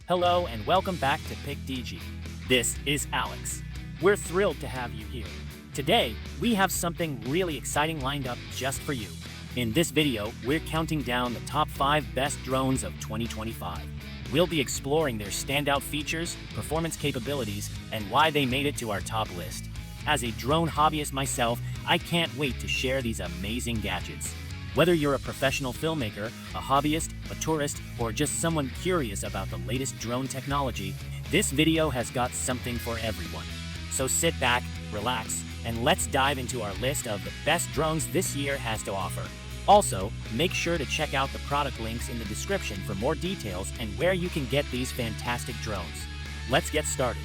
Hello and welcome back to Pickdigi. This is Alex. We're thrilled to have you here. Today, we have something really exciting lined up just for you. In this video, we're counting down the top 5 best drones of 2025. We'll be exploring their standout features, performance capabilities, and why they made it to our top list. As a drone hobbyist myself, I can't wait to share these amazing gadgets. Whether you're a professional filmmaker, a hobbyist, a tourist, or just someone curious about the latest drone technology, this video has got something for everyone. So sit back, relax, and let's dive into our list of the best drones this year has to offer. Also, make sure to check out the product links in the description for more details and where you can get these fantastic drones. Let's get started.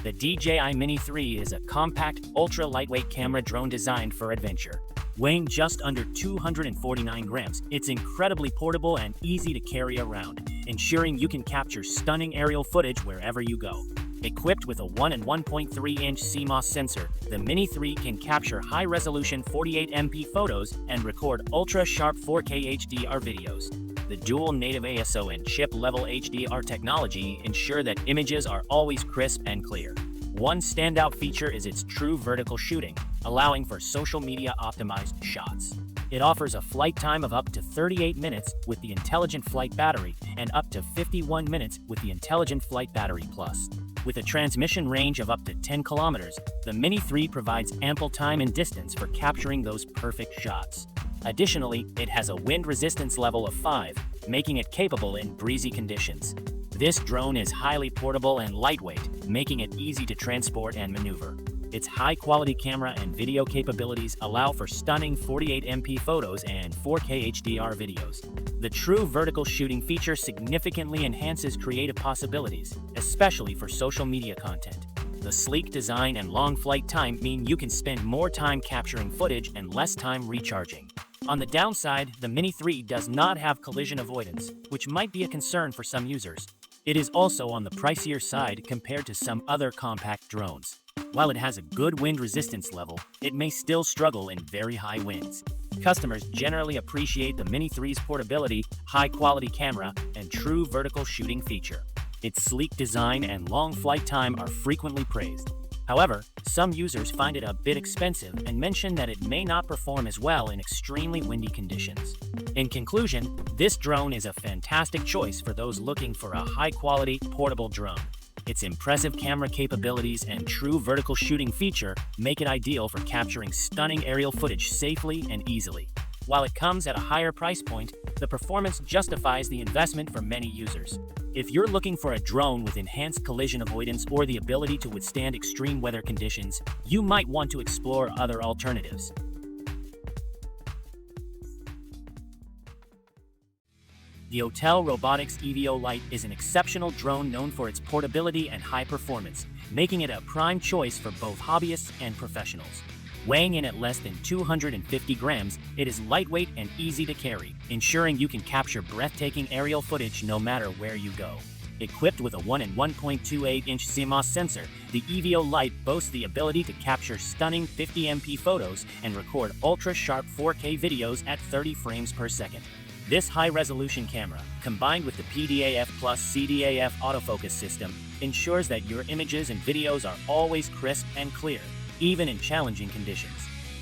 The DJI Mini 3 is a compact, ultra-lightweight camera drone designed for adventure. Weighing just under 249 grams, it's incredibly portable and easy to carry around, ensuring you can capture stunning aerial footage wherever you go. Equipped with a 1 and 1.3-inch CMOS sensor, the Mini 3 can capture high-resolution 48MP photos and record ultra-sharp 4K HDR videos. The dual native ASO and chip-level HDR technology ensure that images are always crisp and clear. One standout feature is its true vertical shooting, allowing for social media optimized shots. It offers a flight time of up to 38 minutes with the Intelligent Flight Battery and up to 51 minutes with the Intelligent Flight Battery Plus. With a transmission range of up to 10 kilometers, the Mini 3 provides ample time and distance for capturing those perfect shots. Additionally, it has a wind resistance level of 5, making it capable in breezy conditions. This drone is highly portable and lightweight, making it easy to transport and maneuver. Its high-quality camera and video capabilities allow for stunning 48MP photos and 4K HDR videos. The true vertical shooting feature significantly enhances creative possibilities, especially for social media content. The sleek design and long flight time mean you can spend more time capturing footage and less time recharging. On the downside, the Mini 3 does not have collision avoidance, which might be a concern for some users. It is also on the pricier side compared to some other compact drones. While it has a good wind resistance level, it may still struggle in very high winds. Customers generally appreciate the Mini 3's portability, high-quality camera, and true vertical shooting feature. Its sleek design and long flight time are frequently praised. However, some users find it a bit expensive and mention that it may not perform as well in extremely windy conditions. In conclusion, this drone is a fantastic choice for those looking for a high-quality, portable drone. Its impressive camera capabilities and true vertical shooting feature make it ideal for capturing stunning aerial footage safely and easily. While it comes at a higher price point, the performance justifies the investment for many users. If you're looking for a drone with enhanced collision avoidance or the ability to withstand extreme weather conditions, you might want to explore other alternatives. The Autel Robotics EVO Lite is an exceptional drone known for its portability and high performance, making it a prime choice for both hobbyists and professionals. Weighing in at less than 250 grams, it is lightweight and easy to carry, ensuring you can capture breathtaking aerial footage no matter where you go. Equipped with a 1 and 1.28-inch CMOS sensor, the EVO Lite boasts the ability to capture stunning 50MP photos and record ultra-sharp 4K videos at 30 frames per second. This high-resolution camera, combined with the PDAF plus CDAF autofocus system, ensures that your images and videos are always crisp and clear, even in challenging conditions.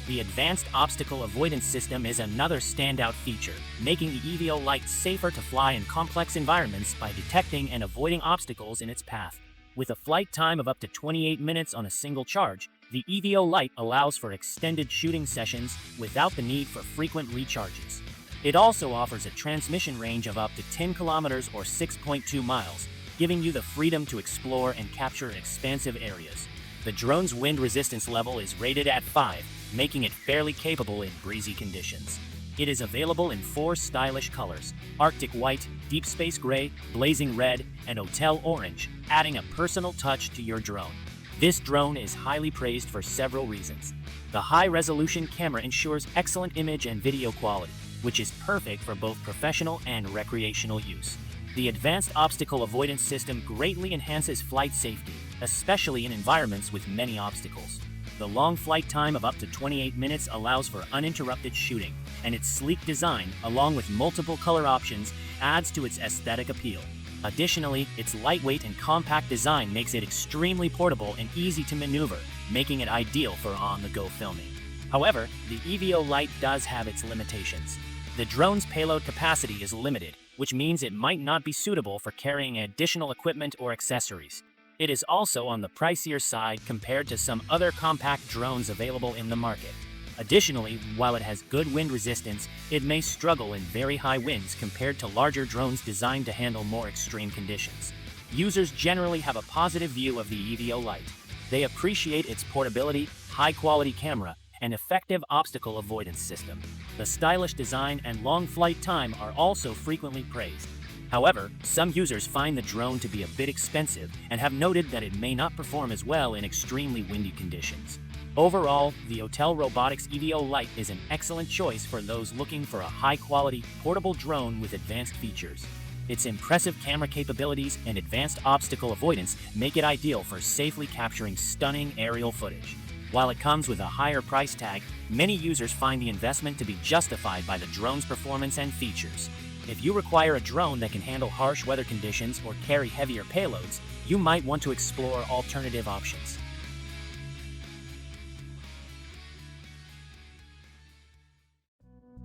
The advanced obstacle avoidance system is another standout feature, making the EVO Lite safer to fly in complex environments by detecting and avoiding obstacles in its path. With a flight time of up to 28 minutes on a single charge, the EVO Lite allows for extended shooting sessions without the need for frequent recharges. It also offers a transmission range of up to 10 kilometers or 6.2 miles, giving you the freedom to explore and capture expansive areas. The drone's wind resistance level is rated at 5, making it fairly capable in breezy conditions. It is available in 4 stylish colors: Arctic White, Deep Space Gray, Blazing Red, and Autel Orange, adding a personal touch to your drone. This drone is highly praised for several reasons. The high-resolution camera ensures excellent image and video quality, which is perfect for both professional and recreational use. The advanced obstacle avoidance system greatly enhances flight safety, especially in environments with many obstacles. The long flight time of up to 28 minutes allows for uninterrupted shooting, and its sleek design, along with multiple color options, adds to its aesthetic appeal. Additionally, its lightweight and compact design makes it extremely portable and easy to maneuver, making it ideal for on-the-go filming. However, the EVO Lite does have its limitations. The drone's payload capacity is limited, which means it might not be suitable for carrying additional equipment or accessories. It is also on the pricier side compared to some other compact drones available in the market. Additionally, while it has good wind resistance, it may struggle in very high winds compared to larger drones designed to handle more extreme conditions. Users generally have a positive view of the EVO Lite. They appreciate its portability, high-quality camera, and effective obstacle avoidance system. The stylish design and long flight time are also frequently praised. However, some users find the drone to be a bit expensive and have noted that it may not perform as well in extremely windy conditions. Overall, the Autel Robotics EVO Lite is an excellent choice for those looking for a high-quality, portable drone with advanced features. Its impressive camera capabilities and advanced obstacle avoidance make it ideal for safely capturing stunning aerial footage. While it comes with a higher price tag, many users find the investment to be justified by the drone's performance and features. If you require a drone that can handle harsh weather conditions or carry heavier payloads, you might want to explore alternative options.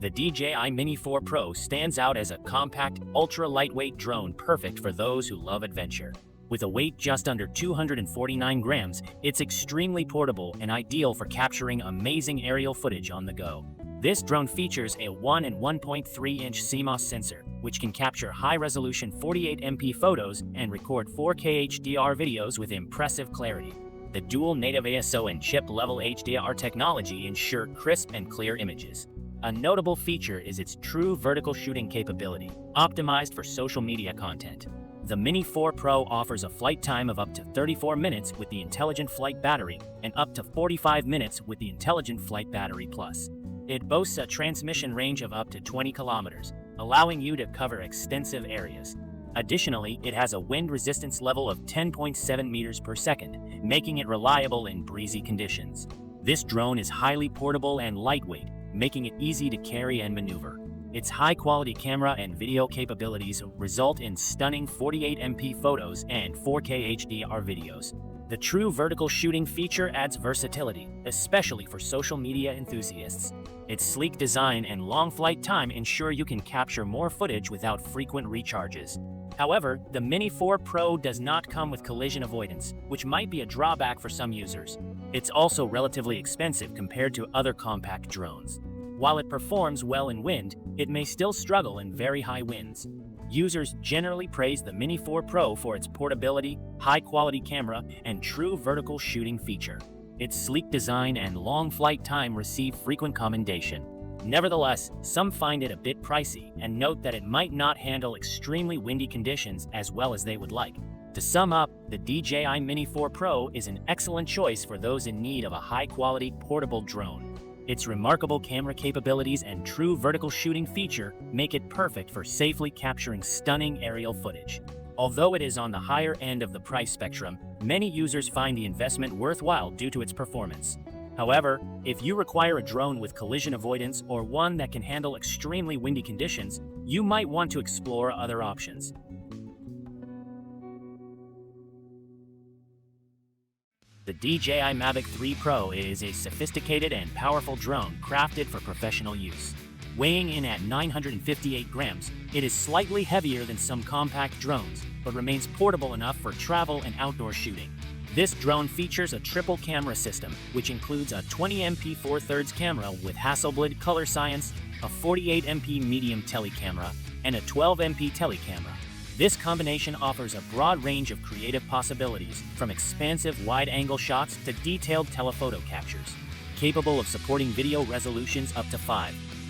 The DJI Mini 4 Pro stands out as a compact, ultra-lightweight drone perfect for those who love adventure. With a weight just under 249 grams, it's extremely portable and ideal for capturing amazing aerial footage on the go. This drone features a 1 and 1.3-inch CMOS sensor, which can capture high-resolution 48MP photos and record 4K HDR videos with impressive clarity. The dual native ASO and chip-level HDR technology ensure crisp and clear images. A notable feature is its true vertical shooting capability, optimized for social media content. The Mini 4 Pro offers a flight time of up to 34 minutes with the Intelligent Flight Battery and up to 45 minutes with the Intelligent Flight Battery Plus. It boasts a transmission range of up to 20 kilometers, allowing you to cover extensive areas. Additionally, it has a wind resistance level of 10.7 meters per second, making it reliable in breezy conditions. This drone is highly portable and lightweight, making it easy to carry and maneuver. Its high-quality camera and video capabilities result in stunning 48MP photos and 4K HDR videos. The true vertical shooting feature adds versatility, especially for social media enthusiasts. Its sleek design and long flight time ensure you can capture more footage without frequent recharges. However, the Mini 4 Pro does not come with collision avoidance, which might be a drawback for some users. It's also relatively expensive compared to other compact drones. While it performs well in wind, it may still struggle in very high winds. Users generally praise the Mini 4 Pro for its portability, high-quality camera, and true vertical shooting feature. Its sleek design and long flight time receive frequent commendation. Nevertheless, some find it a bit pricey and note that it might not handle extremely windy conditions as well as they would like. To sum up, the DJI Mini 4 Pro is an excellent choice for those in need of a high-quality portable drone. Its remarkable camera capabilities and true vertical shooting feature make it perfect for safely capturing stunning aerial footage. Although it is on the higher end of the price spectrum, many users find the investment worthwhile due to its performance. However, if you require a drone with collision avoidance or one that can handle extremely windy conditions, you might want to explore other options. The DJI Mavic 3 Pro is a sophisticated and powerful drone crafted for professional use. Weighing in at 958 grams, it is slightly heavier than some compact drones, but remains portable enough for travel and outdoor shooting. This drone features a triple camera system, which includes a 20MP 4/3 camera with Hasselblad color science, a 48MP medium telecamera, and a 12MP telecamera. This combination offers a broad range of creative possibilities, from expansive wide-angle shots to detailed telephoto captures. Capable of supporting video resolutions up to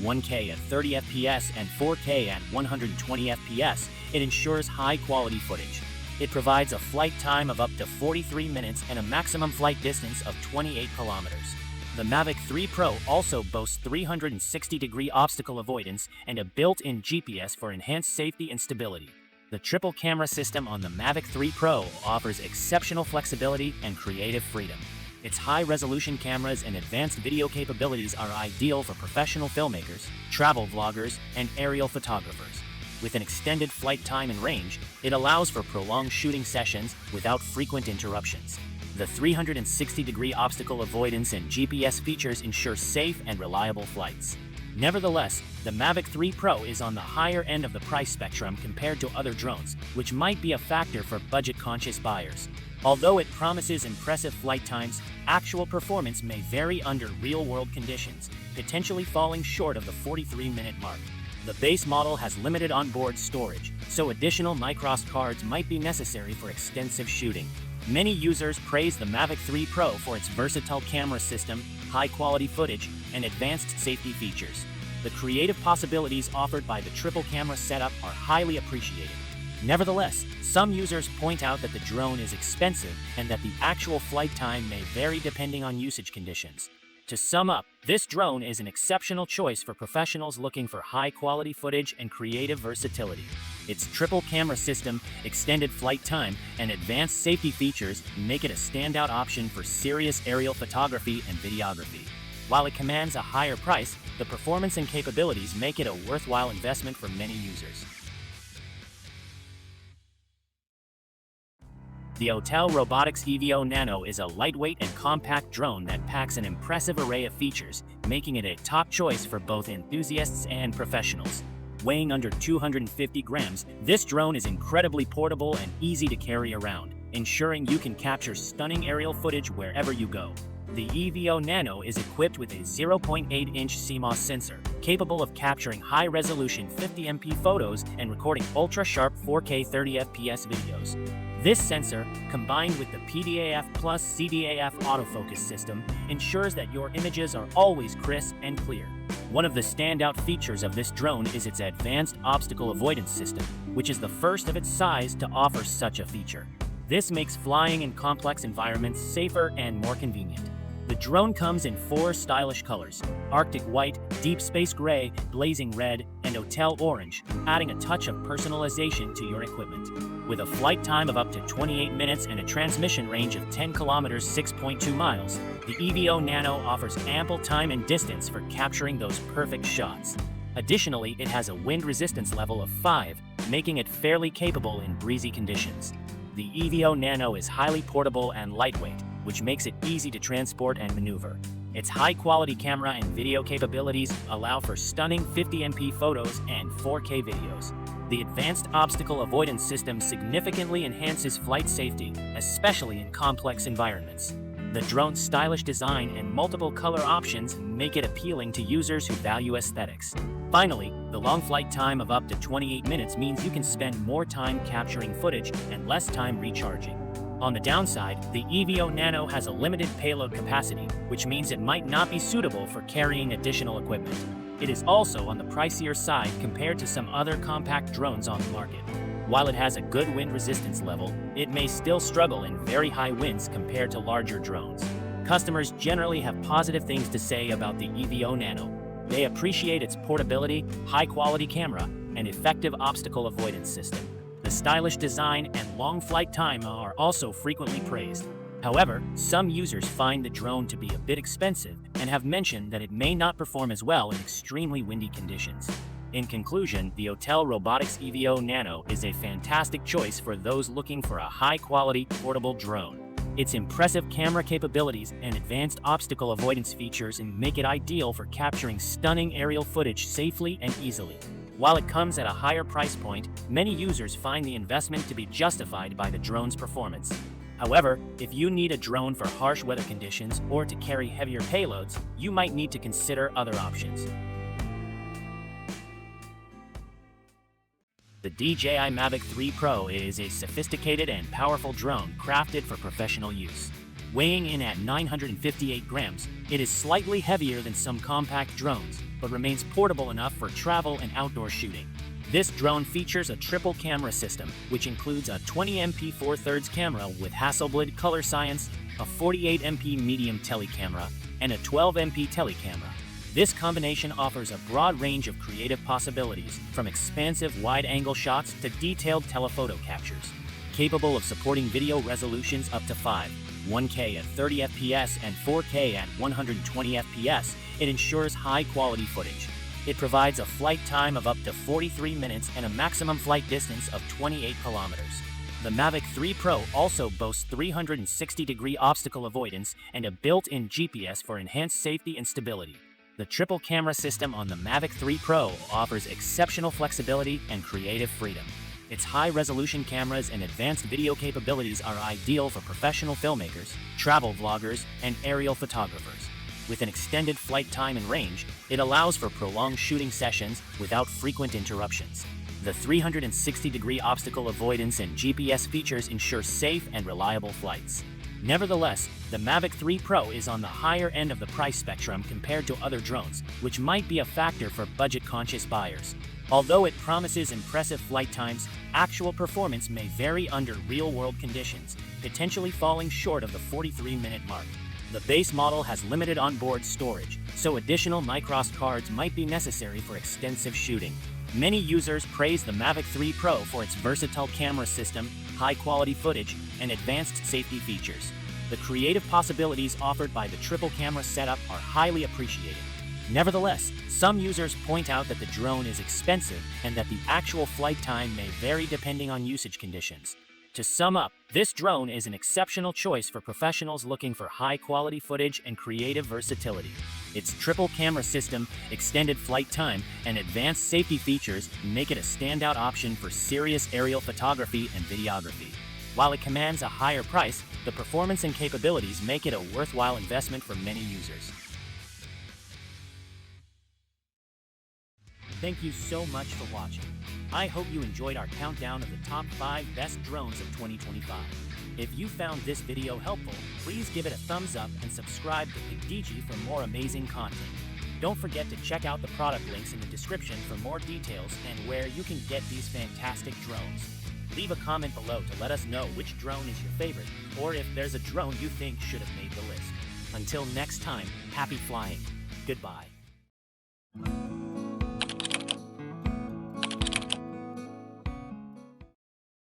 1K at 30 FPS and 4K at 120 FPS, it ensures high-quality footage. It provides a flight time of up to 43 minutes and a maximum flight distance of 28 kilometers. The Mavic 3 Pro also boasts 360-degree obstacle avoidance and a built-in GPS for enhanced safety and stability. The triple camera system on the Mavic 3 Pro offers exceptional flexibility and creative freedom. Its high-resolution cameras and advanced video capabilities are ideal for professional filmmakers, travel vloggers, and aerial photographers. With an extended flight time and range, it allows for prolonged shooting sessions without frequent interruptions. The 360-degree obstacle avoidance and GPS features ensure safe and reliable flights. Nevertheless, the Mavic 3 Pro is on the higher end of the price spectrum compared to other drones, which might be a factor for budget-conscious buyers. Although it promises impressive flight times, actual performance may vary under real-world conditions, potentially falling short of the 43-minute mark. The base model has limited onboard storage, so additional microSD cards might be necessary for extensive shooting. Many users praise the Mavic 3 Pro for its versatile camera system, high-quality footage, and advanced safety features. The creative possibilities offered by the triple camera setup are highly appreciated. Nevertheless, some users point out that the drone is expensive and that the actual flight time may vary depending on usage conditions. To sum up, this drone is an exceptional choice for professionals looking for high-quality footage and creative versatility. Its triple camera system, extended flight time, and advanced safety features make it a standout option for serious aerial photography and videography. While it commands a higher price, the performance and capabilities make it a worthwhile investment for many users. The Autel Robotics EVO Nano is a lightweight and compact drone that packs an impressive array of features, making it a top choice for both enthusiasts and professionals. Weighing under 250 grams, this drone is incredibly portable and easy to carry around, ensuring you can capture stunning aerial footage wherever you go. The EVO Nano is equipped with a 0.8-inch CMOS sensor, capable of capturing high-resolution 50MP photos and recording ultra-sharp 4K 30fps videos. This sensor, combined with the PDAF plus CDAF autofocus system, ensures that your images are always crisp and clear. One of the standout features of this drone is its advanced obstacle avoidance system, which is the first of its size to offer such a feature. This makes flying in complex environments safer and more convenient. The drone comes in 4 stylish colors: Arctic White, Deep Space Gray, Blazing Red, and Autel Orange, adding a touch of personalization to your equipment. With a flight time of up to 28 minutes and a transmission range of 10 kilometers (6.2 miles), the EVO Nano offers ample time and distance for capturing those perfect shots. Additionally, it has a wind resistance level of 5, making it fairly capable in breezy conditions. The EVO Nano is highly portable and lightweight, which makes it easy to transport and maneuver. Its high-quality camera and video capabilities allow for stunning 50MP photos and 4K videos. The advanced obstacle avoidance system significantly enhances flight safety, especially in complex environments. The drone's stylish design and multiple color options make it appealing to users who value aesthetics. Finally, the long flight time of up to 28 minutes means you can spend more time capturing footage and less time recharging. On the downside, the EVO Nano has a limited payload capacity, which means it might not be suitable for carrying additional equipment. It is also on the pricier side compared to some other compact drones on the market. While it has a good wind resistance level, it may still struggle in very high winds compared to larger drones. Customers generally have positive things to say about the EVO Nano. They appreciate its portability, high-quality camera, and effective obstacle avoidance system. The stylish design and long flight time are also frequently praised. However, some users find the drone to be a bit expensive and have mentioned that it may not perform as well in extremely windy conditions. In conclusion, the Autel Robotics EVO Nano is a fantastic choice for those looking for a high-quality, portable drone. Its impressive camera capabilities and advanced obstacle avoidance features make it ideal for capturing stunning aerial footage safely and easily. While it comes at a higher price point, many users find the investment to be justified by the drone's performance. However, if you need a drone for harsh weather conditions or to carry heavier payloads, you might need to consider other options. The DJI Mavic 3 Pro is a sophisticated and powerful drone crafted for professional use. Weighing in at 958 grams, it is slightly heavier than some compact drones, but remains portable enough for travel and outdoor shooting. This drone features a triple camera system, which includes a 20MP 4/3 camera with Hasselblad color science, a 48MP medium telecamera, and a 12MP telecamera. This combination offers a broad range of creative possibilities, from expansive wide-angle shots to detailed telephoto captures. Capable of supporting video resolutions up to 5. 1K at 30 FPS and 4K at 120 FPS, it ensures high-quality footage. It provides a flight time of up to 43 minutes and a maximum flight distance of 28 kilometers. The Mavic 3 Pro also boasts 360-degree obstacle avoidance and a built-in GPS for enhanced safety and stability. The triple camera system on the Mavic 3 Pro offers exceptional flexibility and creative freedom. Its high-resolution cameras and advanced video capabilities are ideal for professional filmmakers, travel vloggers, and aerial photographers. With an extended flight time and range, it allows for prolonged shooting sessions without frequent interruptions. The 360-degree obstacle avoidance and GPS features ensure safe and reliable flights. Nevertheless, the Mavic 3 Pro is on the higher end of the price spectrum compared to other drones, which might be a factor for budget-conscious buyers. Although it promises impressive flight times, actual performance may vary under real-world conditions, potentially falling short of the 43-minute mark. The base model has limited onboard storage, so additional microSD cards might be necessary for extensive shooting. Many users praise the Mavic 3 Pro for its versatile camera system, high-quality footage, and advanced safety features. The creative possibilities offered by the triple camera setup are highly appreciated. Nevertheless, some users point out that the drone is expensive and that the actual flight time may vary depending on usage conditions. To sum up, this drone is an exceptional choice for professionals looking for high-quality footage and creative versatility. Its triple camera system, extended flight time, and advanced safety features make it a standout option for serious aerial photography and videography. While it commands a higher price, the performance and capabilities make it a worthwhile investment for many users. Thank you so much for watching. I hope you enjoyed our countdown of the top 5 best drones of 2025. If you found this video helpful, please give it a thumbs up and subscribe to Pickdigi for more amazing content. Don't forget to check out the product links in the description for more details and where you can get these fantastic drones. Leave a comment below to let us know which drone is your favorite, or if there's a drone you think should have made the list. Until next time, happy flying. Goodbye.